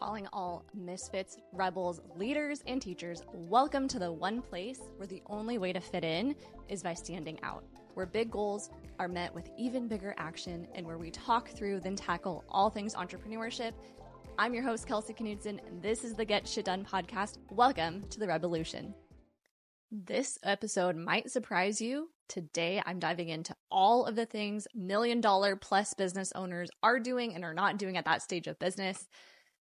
calling all misfits, rebels, leaders, and teachers, welcome to the one place where the only way to fit in is by standing out, where big goals are met with even bigger action, and where we talk through then tackle all things entrepreneurship. I'm your host, Kelsey Knudsen, and this is the Get Shit Done podcast. Welcome to the Rebelution. This episode might surprise you. Today, I'm diving into all of the things $1 million plus business owners are doing and are not doing at that stage of business.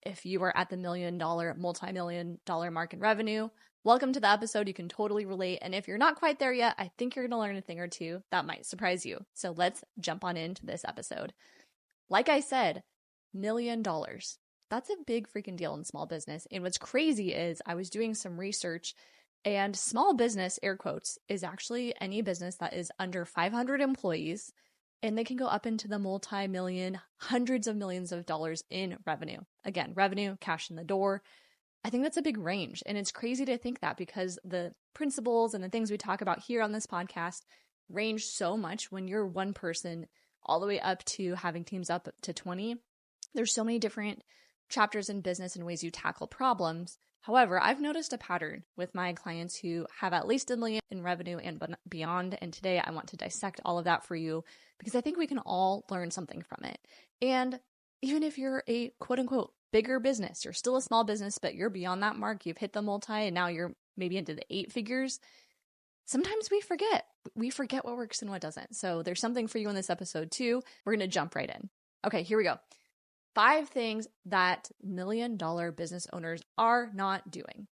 If you are at the $1 million, multi-million dollar mark in revenue, welcome to the episode. You can totally relate. And if you're not quite there yet, I think you're going to learn a thing or two that might surprise you. So let's jump on into this episode. Like I said, $1 million. That's a big freaking deal in small business. And what's crazy is I was doing some research, and small business, air quotes, is actually any business that is under 500 employees, and they can go up into the multi-million, hundreds of millions of dollars in revenue. Again, revenue, cash in the door. I think that's a big range. And it's crazy to think that because the principles and the things we talk about here on this podcast range so much when you're one person all the way up to having teams up to 20. There's so many different chapters in business and ways you tackle problems. However, I've noticed a pattern with my clients who have at least $1 million in revenue and beyond. And today I want to dissect all of that for you because I think we can all learn something from it. And even if you're a quote unquote bigger business, you're still a small business, but you're beyond that mark, you've hit the multi and now you're maybe into the 8 figures. Sometimes we forget. We forget what works and what doesn't. So there's something for you in this episode too. We're going to jump right in. Okay, here we go. 5 things that $1 million business owners are not doing.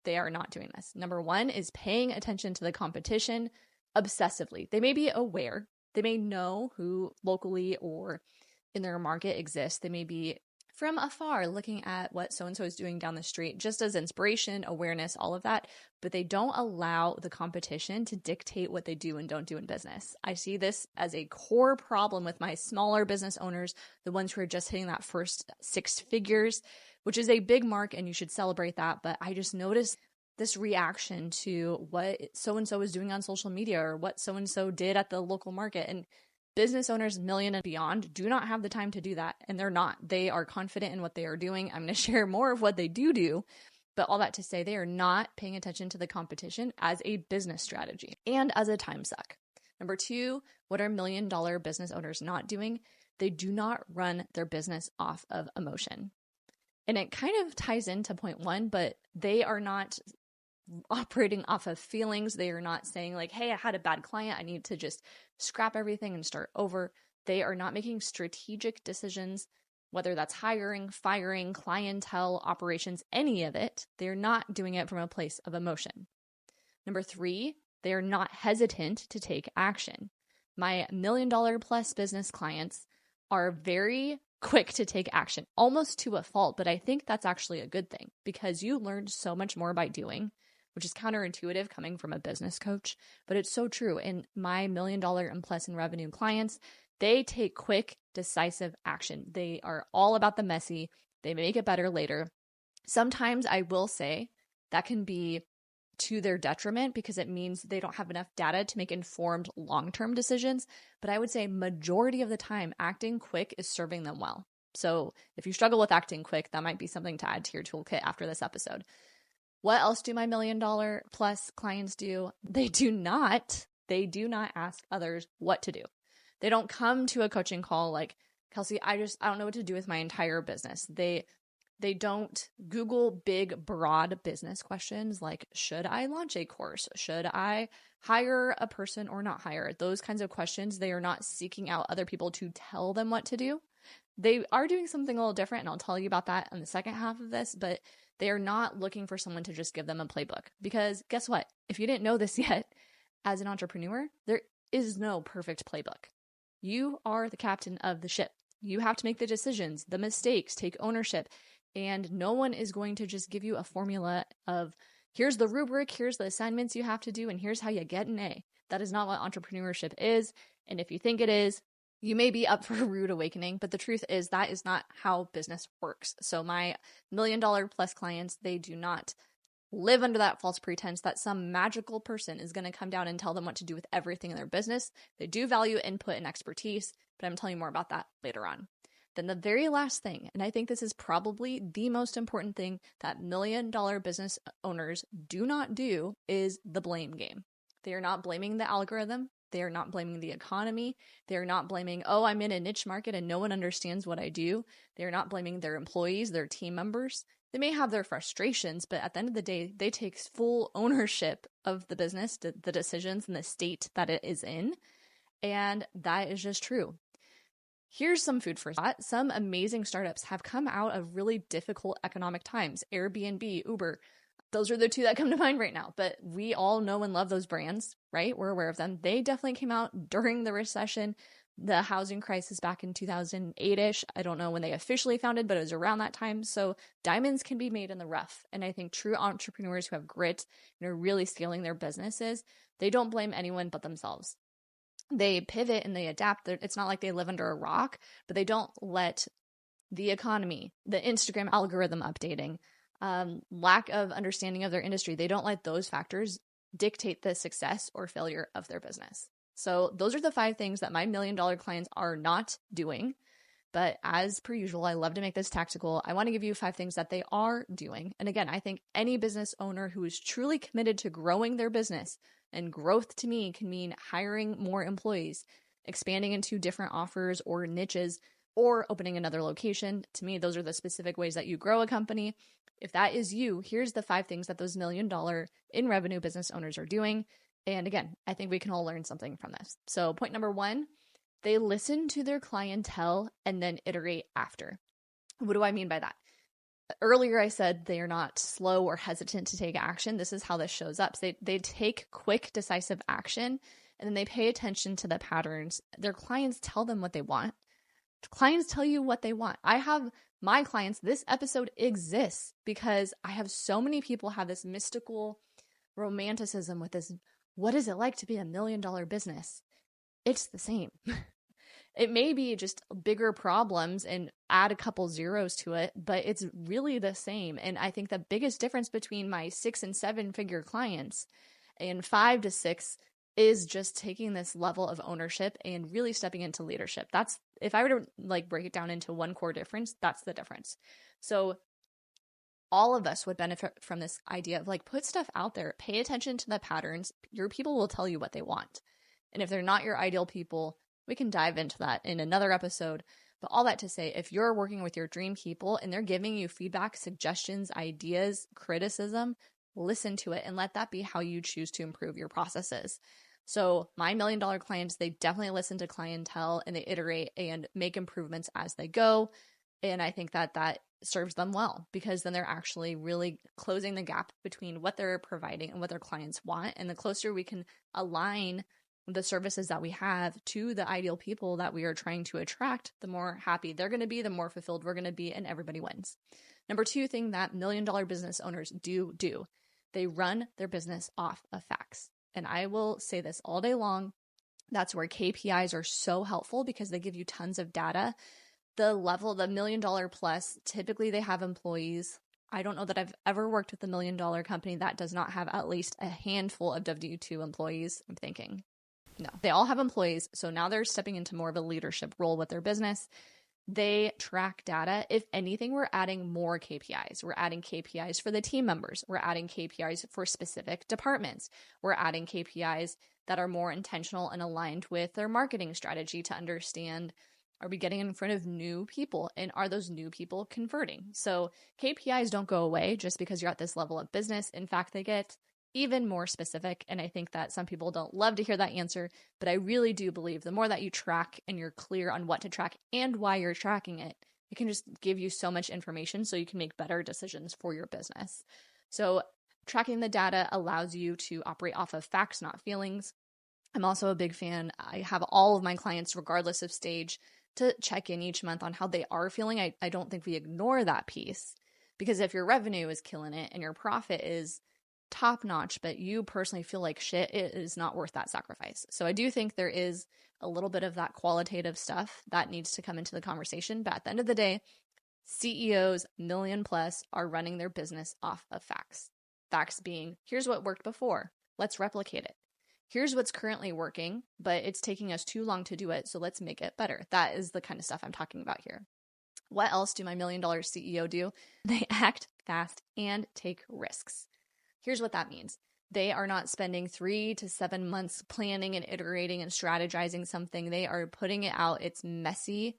They are not doing this. Number 1 is paying attention to the competition obsessively. They may be aware. They may know who locally or in their market exists. They may be from afar looking at what so-and-so is doing down the street just as inspiration, awareness, all of that, but they don't allow the competition to dictate what they do and don't do in business. I see this as a core problem with my smaller business owners, the ones who are just hitting that first 6 figures, which is a big mark and you should celebrate that. But I just noticed this reaction to what so-and-so is doing on social media or what so-and-so did at the local market. And business owners, $1 million and beyond, do not have the time to do that. And they're not. They are confident in what they are doing. I'm going to share more of what they do. But all that to say, they are not paying attention to the competition as a business strategy and as a time suck. Number 2, what are $1 million business owners not doing? They do not run their business off of emotion. And it kind of ties into point 1, but they are not operating off of feelings. They are not saying like, hey, I had a bad client, I need to just scrap everything and start over. They are not making strategic decisions, whether that's hiring, firing, clientele, operations, any of it. They're not doing it from a place of emotion. Number 3, they are not hesitant to take action. My $1 million plus business clients are very quick to take action, almost to a fault, but I think that's actually a good thing because you learn so much more by doing, which is counterintuitive coming from a business coach, but it's so true. And my $1 million and plus in revenue clients, they take quick, decisive action. They are all about the messy. They make it better later. Sometimes I will say that can be to their detriment because it means they don't have enough data to make informed long-term decisions. But I would say majority of the time, acting quick is serving them well. So if you struggle with acting quick, that might be something to add to your toolkit after this episode. What else do my $1 million plus clients do? They do not ask others what to do. They don't come to a coaching call like, Kelsey, I don't know what to do with my entire business. They don't Google big, broad business questions like, should I launch a course? Should I hire a person or not hire? Those kinds of questions. They are not seeking out other people to tell them what to do. They are doing something a little different, and I'll tell you about that in the second half of this, but they are not looking for someone to just give them a playbook. Because guess what? If you didn't know this yet, as an entrepreneur, there is no perfect playbook. You are the captain of the ship. You have to make the decisions, the mistakes, take ownership. And no one is going to just give you a formula of here's the rubric, here's the assignments you have to do, and here's how you get an A. That is not what entrepreneurship is. And if you think it is, you may be up for a rude awakening, but the truth is that is not how business works. So my $1 million plus clients, they do not live under that false pretense that some magical person is going to come down and tell them what to do with everything in their business. They do value input and expertise, but I'm telling you more about that later on. Then the very last thing, and I think this is probably the most important thing that $1 million business owners do not do, is the blame game. They are not blaming the algorithm. They are not blaming the economy. They are not blaming, oh, I'm in a niche market and no one understands what I do. They are not blaming their employees, their team members. They may have their frustrations, but at the end of the day, they take full ownership of the business, the decisions, and the state that it is in. And that is just true. Here's some food for thought. Some amazing startups have come out of really difficult economic times. Airbnb, Uber, those are the two that come to mind right now. But we all know and love those brands, right? We're aware of them. They definitely came out during the recession, the housing crisis back in 2008-ish. I don't know when they officially founded, but it was around that time. So diamonds can be made in the rough. And I think true entrepreneurs who have grit and are really scaling their businesses, they don't blame anyone but themselves. They pivot and they adapt. It's not like they live under a rock, but they don't let the economy, the Instagram algorithm updating, lack of understanding of their industry, they don't let those factors dictate the success or failure of their business. So those are the 5 things that my $1 million clients are not doing. But as per usual, I love to make this tactical. I want to give you 5 things that they are doing. And again, I think any business owner who is truly committed to growing their business, and growth to me can mean hiring more employees, expanding into different offers or niches, or opening another location. To me, those are the specific ways that you grow a company. If that is you, here's the 5 things that those $1 million in revenue business owners are doing. And again, I think we can all learn something from this. So point number 1, they listen to their clientele and then iterate after. What do I mean by that? Earlier, I said they are not slow or hesitant to take action. This is how this shows up. So they take quick, decisive action, and then they pay attention to the patterns. Their clients tell them what they want. Clients tell you what they want. I have my clients, this episode exists because I have so many people have this mystical romanticism with this, what is it like to be $1 million business? It's the same. It may be just bigger problems and add a couple zeros to it, but it's really the same. And I think the biggest difference between my 6 and 7 figure clients and 5 to 6 is just taking this level of ownership and really stepping into leadership. That's, if I were to break it down into one core difference, that's the difference. So all of us would benefit from this idea of put stuff out there, pay attention to the patterns. Your people will tell you what they want. And if they're not your ideal people, we can dive into that in another episode. But all that to say, if you're working with your dream people and they're giving you feedback, suggestions, ideas, criticism, listen to it and let that be how you choose to improve your processes. So my $1 million clients, they definitely listen to clientele and they iterate and make improvements as they go. And I think that serves them well because then they're actually really closing the gap between what they're providing and what their clients want. And the closer we can align the services that we have to the ideal people that we are trying to attract, the more happy they're going to be, the more fulfilled we're going to be, and everybody wins. Number 2 thing that $1 million business owners do, they run their business off of facts. And I will say this all day long. That's where KPIs are so helpful because they give you tons of data. The $1 million plus, typically they have employees. I don't know that I've ever worked with a $1 million company that does not have at least a handful of W-2 employees. I'm thinking, no, they all have employees. So now they're stepping into more of a leadership role with their business. They track data. If anything, we're adding more KPIs. We're adding KPIs for the team members. We're adding KPIs for specific departments. We're adding KPIs that are more intentional and aligned with their marketing strategy to understand, are we getting in front of new people and are those new people converting? So KPIs don't go away just because you're at this level of business. In fact, they get even more specific. And I think that some people don't love to hear that answer, but I really do believe the more that you track and you're clear on what to track and why you're tracking it, it can just give you so much information so you can make better decisions for your business. So tracking the data allows you to operate off of facts, not feelings. I'm also a big fan. I have all of my clients, regardless of stage, to check in each month on how they are feeling. I don't think we ignore that piece because if your revenue is killing it and your profit is top notch, but you personally feel like shit, it is not worth that sacrifice. So I do think there is a little bit of that qualitative stuff that needs to come into the conversation. But at the end of the day, CEOs, million plus, are running their business off of facts. Facts being, here's what worked before. Let's replicate it. Here's what's currently working, but it's taking us too long to do it. So let's make it better. That is the kind of stuff I'm talking about here. What else do my $1 million CEO do? They act fast and take risks. Here's what that means. They are not spending 3 to 7 months planning and iterating and strategizing something. They are putting it out. It's messy.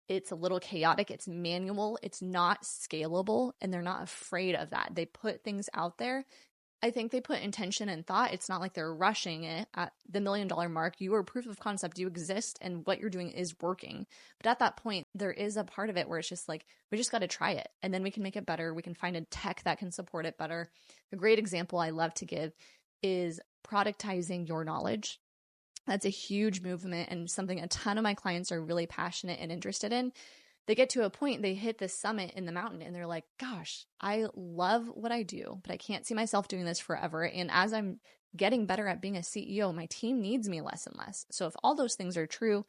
It's a little chaotic. It's manual. It's not scalable. And they're not afraid of that. They put things out there. I think they put intention and thought. It's not like they're rushing it at the $1 million mark. You are proof of concept. You exist and what you're doing is working. But at that point, there is a part of it where it's just like, we just got to try it and then we can make it better. We can find a tech that can support it better. A great example I love to give is productizing your knowledge. That's a huge movement and something a ton of my clients are really passionate and interested in. They get to a point, they hit this summit in the mountain and they're like, gosh, I love what I do, but I can't see myself doing this forever. And as I'm getting better at being a CEO, my team needs me less and less. So if all those things are true,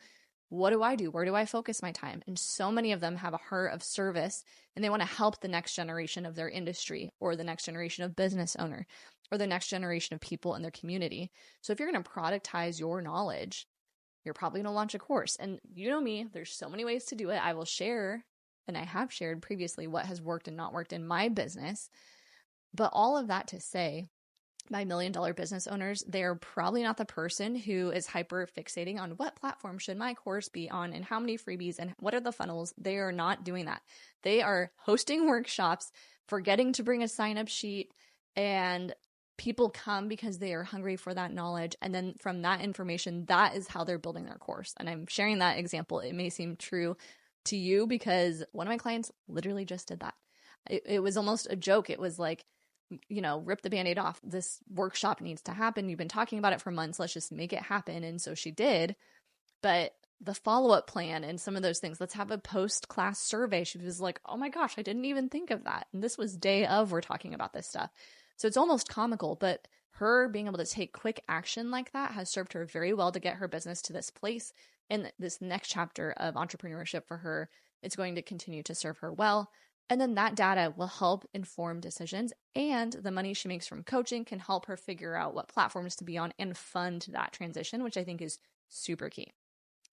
what do I do? Where do I focus my time? And so many of them have a heart of service and they want to help the next generation of their industry or the next generation of business owner or the next generation of people in their community. So if you're going to productize your knowledge, you're probably going to launch a course. And you know me, there's so many ways to do it. I will share, and I have shared previously what has worked and not worked in my business. But all of that to say, my $1 million business owners, they're probably not the person who is hyper fixating on what platform should my course be on and how many freebies and what are the funnels. They are not doing that. They are hosting workshops, forgetting to bring a sign-up sheet, and people come because they are hungry for that knowledge. And then from that information, that is how they're building their course. And I'm sharing that example. It may seem true to you because one of my clients literally just did that. It was almost a joke. It was like, rip the Band-Aid off. This workshop needs to happen. You've been talking about it for months. Let's just make it happen. And so she did. But the follow-up plan and some of those things, let's have a post-class survey. She was like, oh my gosh, I didn't even think of that. And this was day of we're talking about this stuff. So it's almost comical, but her being able to take quick action like that has served her very well to get her business to this place. And this next chapter of entrepreneurship for her, it's going to continue to serve her well. And then that data will help inform decisions, and the money she makes from coaching can help her figure out what platforms to be on and fund that transition, which I think is super key.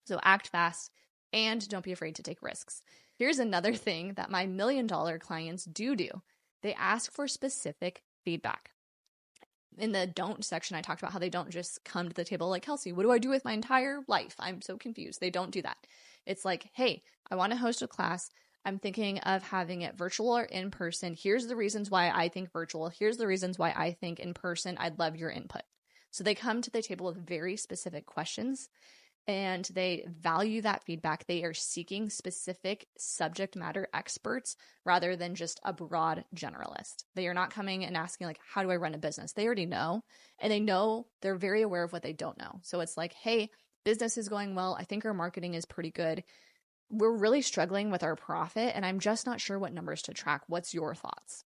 So act fast and don't be afraid to take risks. Here's another thing that my $1 million clients do. They ask for specific feedback. In the don't section, I talked about how they don't just come to the table like, Kelsey, what do I do with my entire life? I'm so confused. They don't do that. It's like, hey, I want to host a class. I'm thinking of having it virtual or in person. Here's the reasons why I think virtual. Here's the reasons why I think in person. I'd love your input. So they come to the table with very specific questions and they value that feedback. They are seeking specific subject matter experts rather than just a broad generalist. They are not coming and asking like, how do I run a business? They already know, and they know, they're very aware of what they don't know. So it's like, hey, business is going well. I think our marketing is pretty good. We're really struggling with our profit and I'm just not sure what numbers to track. What's your thoughts?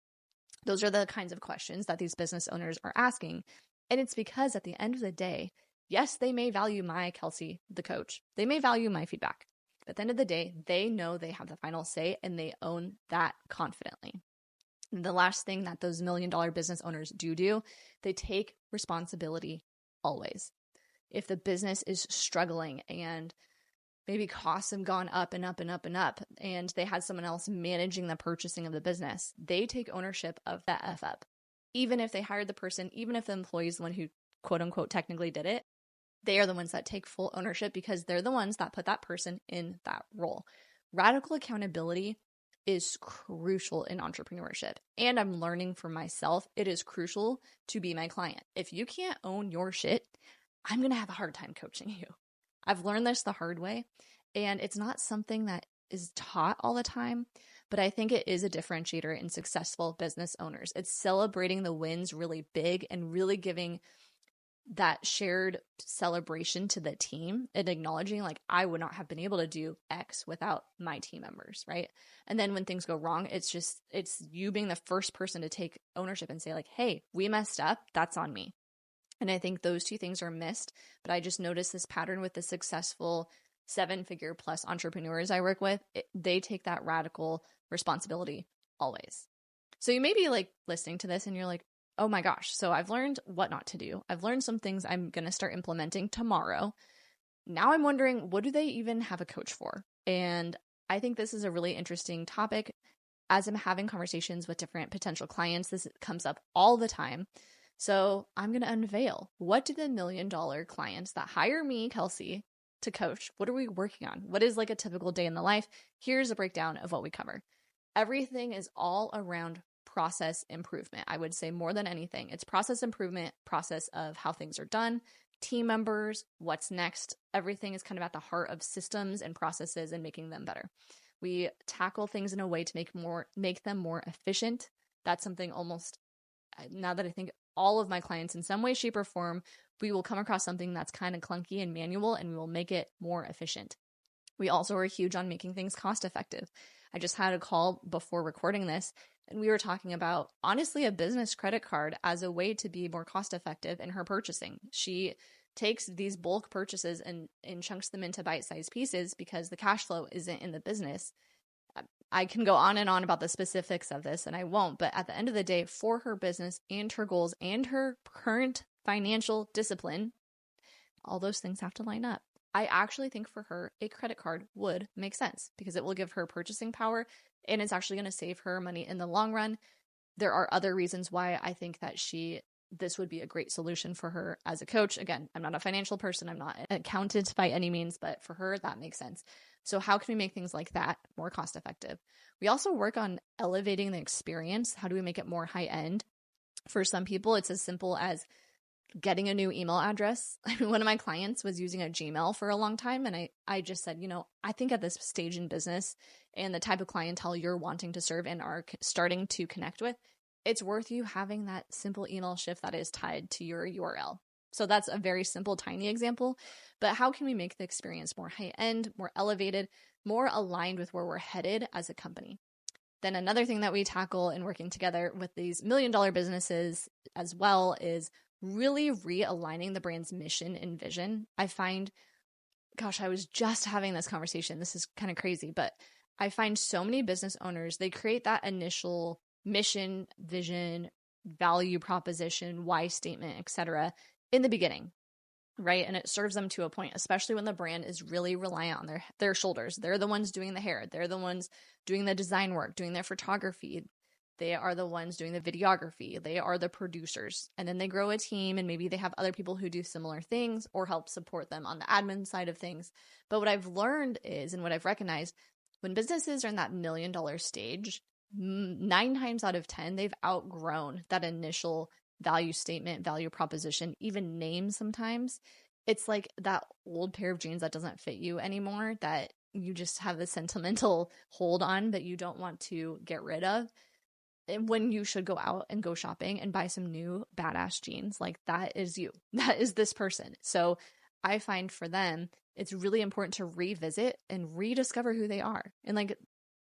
Those are the kinds of questions that these business owners are asking. And it's because at the end of the day, yes, they may value my Kelsey, the coach. They may value my feedback. But at the end of the day, they know they have the final say and they own that confidently. And the last thing that those $1 million business owners do, they take responsibility always. If the business is struggling and maybe costs have gone up and up and up and up, and they had someone else managing the purchasing of the business, they take ownership of that F up. Even if they hired the person, even if the employee is the one who quote unquote technically did it, they are the ones that take full ownership because they're the ones that put that person in that role. Radical accountability is crucial in entrepreneurship. And I'm learning for myself, it is crucial to be my client. If you can't own your shit, I'm going to have a hard time coaching you. I've learned this the hard way, and it's not something that is taught all the time, but I think it is a differentiator in successful business owners. It's celebrating the wins really big and really giving that shared celebration to the team and acknowledging like, I would not have been able to do X without my team members, right? And then when things go wrong, it's you being the first person to take ownership and say like, hey, we messed up. That's on me. And I think those two things are missed, but I just noticed this pattern with the successful 7-figure plus entrepreneurs I work with. They take that radical responsibility always. So you may be like listening to this and you're like, oh my gosh, so I've learned what not to do. I've learned some things I'm going to start implementing tomorrow. Now I'm wondering, what do they even have a coach for? And I think this is a really interesting topic. As I'm having conversations with different potential clients, this comes up all the time. So I'm going to unveil, what do the $1 million clients that hire me, Kelsey, to coach, what are we working on? What is like a typical day in the life? Here's a breakdown of what we cover. Everything is all around process improvement. I would say more than anything, it's process improvement, process of how things are done, team members, what's next. Everything is kind of at the heart of systems and processes and making them better. We tackle things in a way to make them more efficient. That's something almost, now that I think, all of my clients in some way, shape, or form, we will come across something that's kind of clunky and manual, and we will make it more efficient. We also are huge on making things cost effective. I just had a call before recording this, and we were talking about, honestly, a business credit card as a way to be more cost effective in her purchasing. She takes these bulk purchases and chunks them into bite-sized pieces because the cash flow isn't in the business. I can go on and on about the specifics of this, and I won't, but at the end of the day, for her business and her goals and her current financial discipline, all those things have to line up. I actually think for her, a credit card would make sense because it will give her purchasing power, and it's actually going to save her money in the long run. There are other reasons why I think that this would be a great solution for her as a coach. Again, I'm not a financial person. I'm not an accountant by any means, but for her, that makes sense. So how can we make things like that more cost effective? We also work on elevating the experience. How do we make it more high end? For some people, it's as simple as getting a new email address. I mean, one of my clients was using a Gmail for a long time. And I just said, I think at this stage in business and the type of clientele you're wanting to serve and are starting to connect with, it's worth you having that simple email shift that is tied to your URL. So that's a very simple, tiny example. But how can we make the experience more high-end, more elevated, more aligned with where we're headed as a company? Then another thing that we tackle in working together with these $1 million businesses as well is really realigning the brand's mission and vision. I find, I was just having this conversation. This is kind of crazy, but I find so many business owners, they create that initial mission, vision, value proposition, why statement, etc. in the beginning, right? And it serves them to a point, especially when the brand is really reliant on their shoulders. They're the ones doing the hair. They're the ones doing the design work, doing their photography. They are the ones doing the videography. They are the producers. And then they grow a team, and maybe they have other people who do similar things or help support them on the admin side of things. But what I've learned is, and what I've recognized, when businesses are in that $1 million stage, 9 times out of 10, they've outgrown that initial value statement, value proposition, even name sometimes. It's like that old pair of jeans that doesn't fit you anymore, that you just have a sentimental hold on that you don't want to get rid of. And when you should go out and go shopping and buy some new badass jeans, like that is you. That is this person. So I find for them, it's really important to revisit and rediscover who they are. And like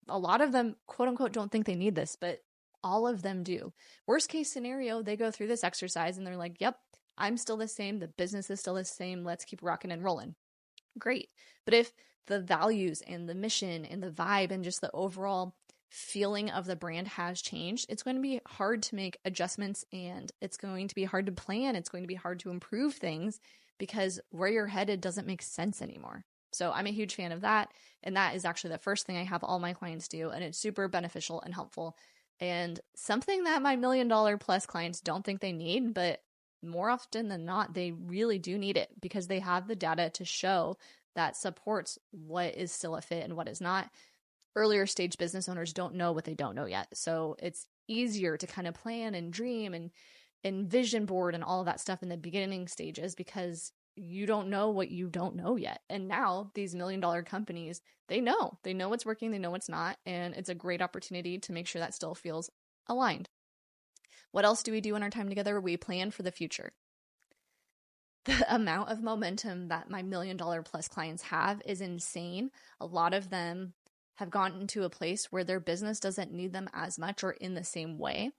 a lot of them, quote unquote, don't think they need this, but all of them do. Worst case scenario, they go through this exercise and they're like, yep, I'm still the same. The business is still the same. Let's keep rocking and rolling. Great. But if the values and the mission and the vibe and just the overall feeling of the brand has changed, it's going to be hard to make adjustments, and it's going to be hard to plan. It's going to be hard to improve things because where you're headed doesn't make sense anymore. So I'm a huge fan of that. And that is actually the first thing I have all my clients do. And it's super beneficial and helpful. And something that my $1 million plus clients don't think they need, but more often than not, they really do need it because they have the data to show that supports what is still a fit and what is not. Earlier stage business owners don't know what they don't know yet. So it's easier to kind of plan and dream and vision board and all of that stuff in the beginning stages because you don't know what you don't know yet. And now these $1 million companies, they know what's working, they know what's not. And it's a great opportunity to make sure that still feels aligned. What else do we do in our time together? We plan for the future. The amount of momentum that my $1 million plus clients have is insane. A lot of them have gotten to a place where their business doesn't need them as much or in the same way.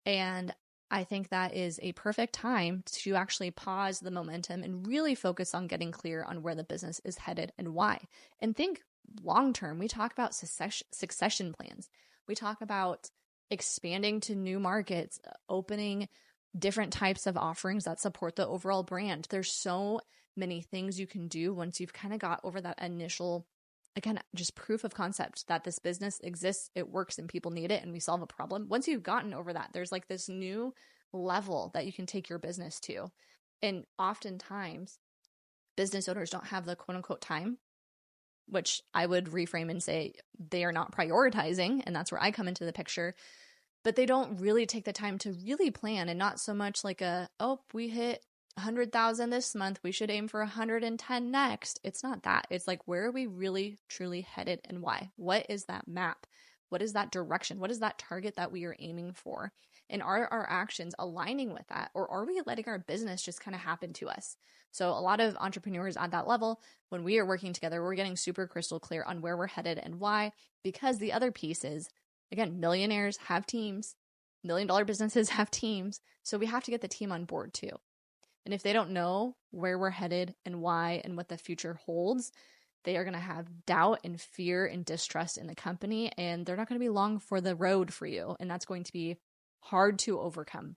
And I think that is a perfect time to actually pause the momentum and really focus on getting clear on where the business is headed and why. And think long term. We talk about succession plans. We talk about expanding to new markets, opening different types of offerings that support the overall brand. There's so many things you can do once you've kind of got over that initial again, just proof of concept that this business exists, it works, and people need it, and we solve a problem. Once you've gotten over that, there's like this new level that you can take your business to. And oftentimes, business owners don't have the quote unquote time, which I would reframe and say they are not prioritizing. And that's where I come into the picture. But they don't really take the time to really plan, and not so much like we hit 100,000 this month, we should aim for 110 next. It's not that. It's like, where are we really truly headed and why? What is that map? What is that direction? What is that target that we are aiming for? And are our actions aligning with that? Or are we letting our business just kind of happen to us? So a lot of entrepreneurs at that level, when we are working together, we're getting super crystal clear on where we're headed and why, because the other piece is, again, millionaires have teams, $1 million businesses have teams. So we have to get the team on board too. And if they don't know where we're headed and why and what the future holds, they are going to have doubt and fear and distrust in the company, and they're not going to be long for the road for you. And that's going to be hard to overcome.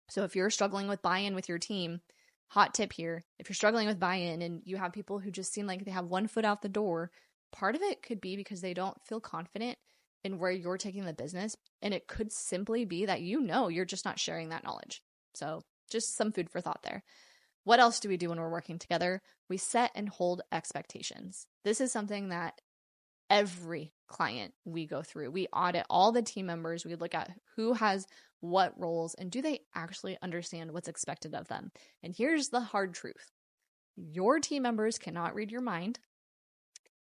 So if you're struggling with buy-in with your team, hot tip here, if you're struggling with buy-in and you have people who just seem like they have one foot out the door, part of it could be because they don't feel confident in where you're taking the business. And it could simply be that you're just not sharing that knowledge. So just some food for thought there. What else do we do when we're working together? We set and hold expectations. This is something that every client we go through. We audit all the team members. We look at who has what roles and do they actually understand what's expected of them. And here's the hard truth. Your team members cannot read your mind.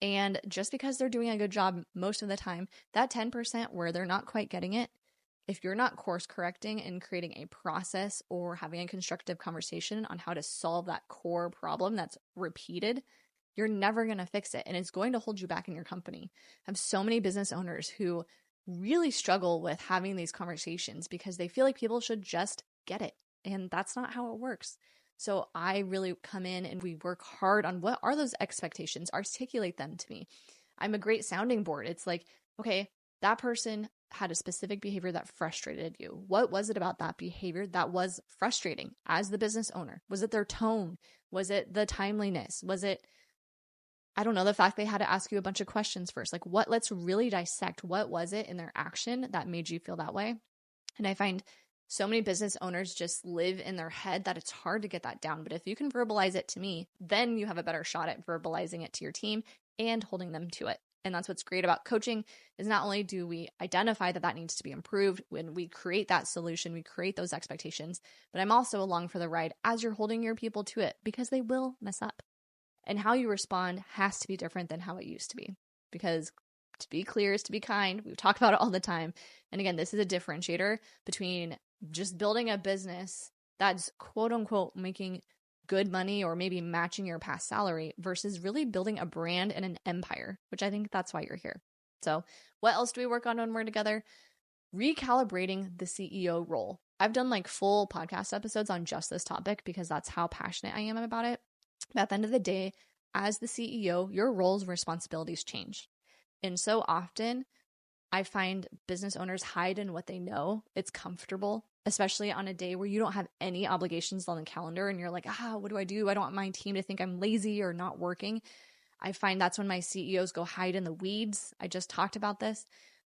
And just because they're doing a good job most of the time, that 10% where they're not quite getting it, if you're not course correcting and creating a process or having a constructive conversation on how to solve that core problem that's repeated, you're never going to fix it. And it's going to hold you back in your company. I have so many business owners who really struggle with having these conversations because they feel like people should just get it. And that's not how it works. So I really come in and we work hard on what are those expectations, articulate them to me. I'm a great sounding board. It's like, okay, that person had a specific behavior that frustrated you. What was it about that behavior that was frustrating as the business owner? Was it their tone? Was it the timeliness? Was it, I don't know, the fact they had to ask you a bunch of questions first? Like let's really dissect what was it in their action that made you feel that way? And I find so many business owners just live in their head that it's hard to get that down. But if you can verbalize it to me, then you have a better shot at verbalizing it to your team and holding them to it. And that's what's great about coaching is not only do we identify that needs to be improved when we create that solution, we create those expectations, but I'm also along for the ride as you're holding your people to it because they will mess up. And how you respond has to be different than how it used to be. Because to be clear is to be kind. We talk about it all the time. And again, this is a differentiator between just building a business that's quote unquote making good money or maybe matching your past salary versus really building a brand and an empire, which I think that's why you're here. So what else do we work on when we're together? Recalibrating the CEO role. I've done like full podcast episodes on just this topic because that's how passionate I am about it. But at the end of the day, as the CEO, your roles and responsibilities change. And so often I find business owners hide in what they know. It's comfortable, especially on a day where you don't have any obligations on the calendar and you're like, what do? I don't want my team to think I'm lazy or not working. I find that's when my CEOs go hide in the weeds. I just talked about this,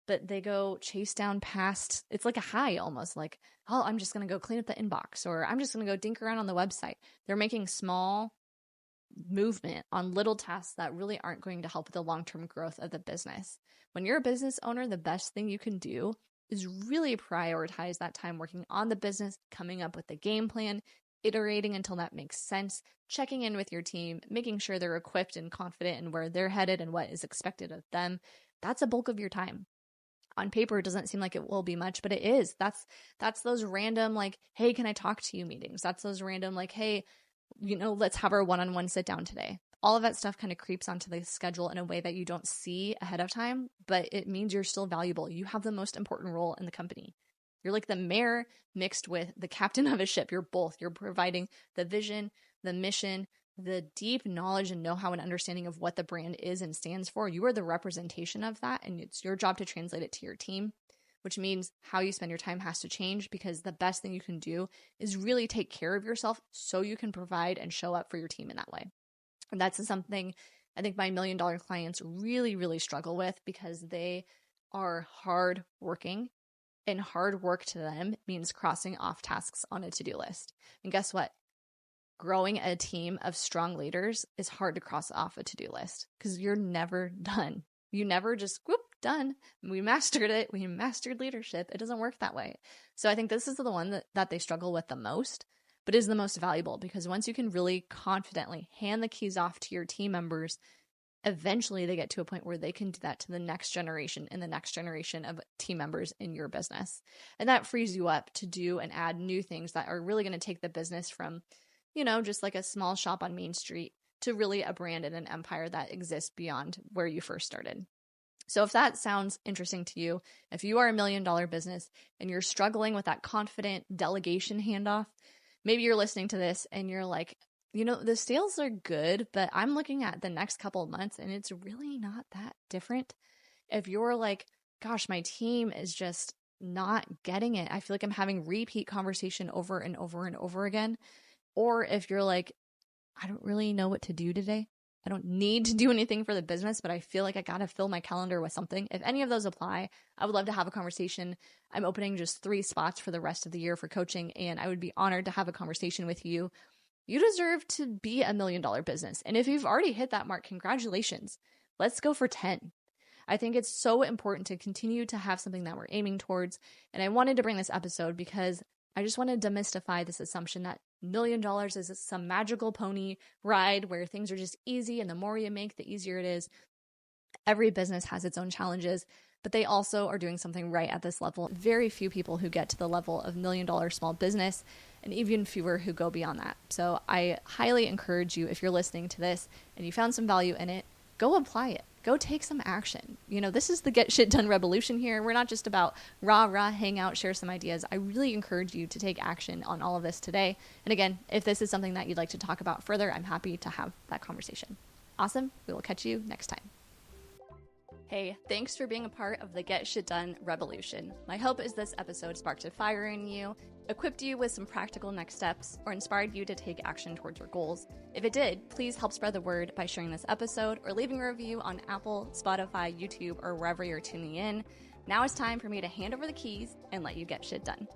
but they go chase down past, it's like a high almost like, I'm just going to go clean up the inbox or I'm just going to go dink around on the website. They're making small movement on little tasks that really aren't going to help with the long-term growth of the business. When you're a business owner, the best thing you can do is really prioritize that time working on the business, coming up with the game plan, iterating until that makes sense, checking in with your team, making sure they're equipped and confident in where they're headed and what is expected of them. That's a bulk of your time. On paper, it doesn't seem like it will be much, but it is. That's those random like, hey, can I talk to you meetings? That's those random like, hey, let's have our one-on-one sit down today. All of that stuff kind of creeps onto the schedule in a way that you don't see ahead of time, but it means you're still valuable. You have the most important role in the company. You're like the mayor mixed with the captain of a ship. You're both. You're providing the vision, the mission, the deep knowledge and know-how and understanding of what the brand is and stands for. You are the representation of that, and it's your job to translate it to your team, which means how you spend your time has to change because the best thing you can do is really take care of yourself so you can provide and show up for your team in that way. And that's something I think my $1 million clients really, really struggle with because they are hard working, and hard work to them means crossing off tasks on a to-do list. And guess what? Growing a team of strong leaders is hard to cross off a to-do list because you're never done. You never just, whoop, done. We mastered it. We mastered leadership. It doesn't work that way. So I think this is the one that they struggle with the most, but is the most valuable, because once you can really confidently hand the keys off to your team members, eventually they get to a point where they can do that to the next generation and the next generation of team members in your business. And that frees you up to do and add new things that are really going to take the business from, just like a small shop on Main Street to really a brand and an empire that exists beyond where you first started. So if that sounds interesting to you, if you are $1 million business and you're struggling with that confident delegation handoff, maybe you're listening to this and you're like, the sales are good, but I'm looking at the next couple of months and it's really not that different. If you're like, gosh, my team is just not getting it, I feel like I'm having repeat conversation over and over and over again. Or if you're like, I don't really know what to do today. I don't need to do anything for the business, but I feel like I got to fill my calendar with something. If any of those apply, I would love to have a conversation. I'm opening just 3 spots for the rest of the year for coaching, and I would be honored to have a conversation with you. You deserve to be $1 million business. And if you've already hit that mark, congratulations. Let's go for 10. I think it's so important to continue to have something that we're aiming towards. And I wanted to bring this episode because I just wanted to demystify this assumption that $1 million is some magical pony ride where things are just easy, and the more you make, the easier it is. Every business has its own challenges, but they also are doing something right at this level. Very few people who get to the level of $1 million small business, and even fewer who go beyond that. So I highly encourage you, if you're listening to this and you found some value in it, go apply it. Go take some action. This is the Get Shit Done Rebelution here. We're not just about rah, hang out, share some ideas. I really encourage you to take action on all of this today. And again, if this is something that you'd like to talk about further, I'm happy to have that conversation. Awesome. We will catch you next time. Hey, thanks for being a part of the Get Shit Done Rebelution. My hope is this episode sparked a fire in you, equipped you with some practical next steps, or inspired you to take action towards your goals. If it did, please help spread the word by sharing this episode or leaving a review on Apple, Spotify, YouTube, or wherever you're tuning in. Now it's time for me to hand over the keys and let you get shit done.